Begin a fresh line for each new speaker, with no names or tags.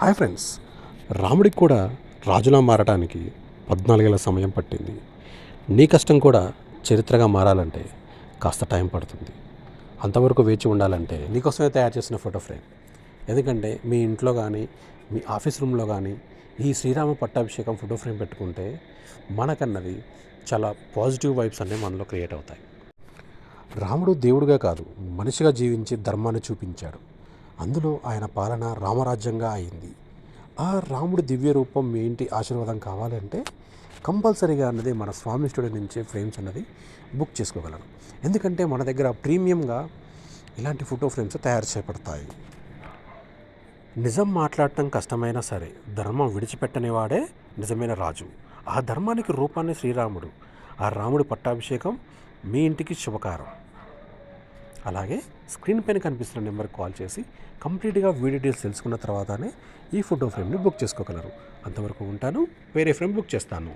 Hi friends, రాముడికి కూడా రాజులా మారటానికి 14 ఏళ్ల సమయం పట్టింది. నీ కష్టం కూడా చరిత్రగా మారాలంటే కాస్త టైం పడుతుంది. అంతవరకు వేచి ఉండాలంటే నీకోసమే తయారు చేసిన ఫోటో ఫ్రేమ్. ఎందుకంటే మీ ఇంట్లో కానీ మీ ఆఫీస్ రూమ్లో కానీ ఈ శ్రీరామ పట్టాభిషేకం ఫోటో ఫ్రేమ్ పెట్టుకుంటే మనకన్నది చాలా పాజిటివ్ వైబ్స్ అనేవి మనలో క్రియేట్ అవుతాయి. రాముడు దేవుడిగా కాదు, మనిషిగా జీవించి ధర్మాన్ని చూపించాడు. అందులో ఆయన పాలన రామరాజ్యంగా అయింది. ఆ రాముడి దివ్య రూపం మీ ఇంటి ఆశీర్వాదం కావాలంటే కంపల్సరీగా అన్నది మన స్వామి స్టూడియో నుంచి ఫ్రేమ్స్ అన్నది బుక్ చేసుకోగలరు. ఎందుకంటే మన దగ్గర ప్రీమియంగా ఇలాంటి ఫోటో ఫ్రేమ్స్ తయారు చేయబడతాయి. నిజం మాట్లాడటం కష్టమైనా సరే ధర్మం విడిచిపెట్టనివాడే నిజమైన రాజు. ఆ ధర్మానికి రూపాన్ని శ్రీరాముడు. ఆ రాముడి పట్టాభిషేకం మీ ఇంటికి శుభకారం. అలాగే స్క్రీన్ పైన కనిపిస్తున్న నెంబర్కి కాల్ చేసి కంప్లీట్గా వీడియో డీటెయిల్స్ తెలుసుకున్న తర్వాతనే ఈ ఫోటో ఫ్రేమ్ని బుక్ చేసుకోగలరు. అంతవరకు ఉంటాను. వేరే ఫ్రేమ్ బుక్ చేస్తాను.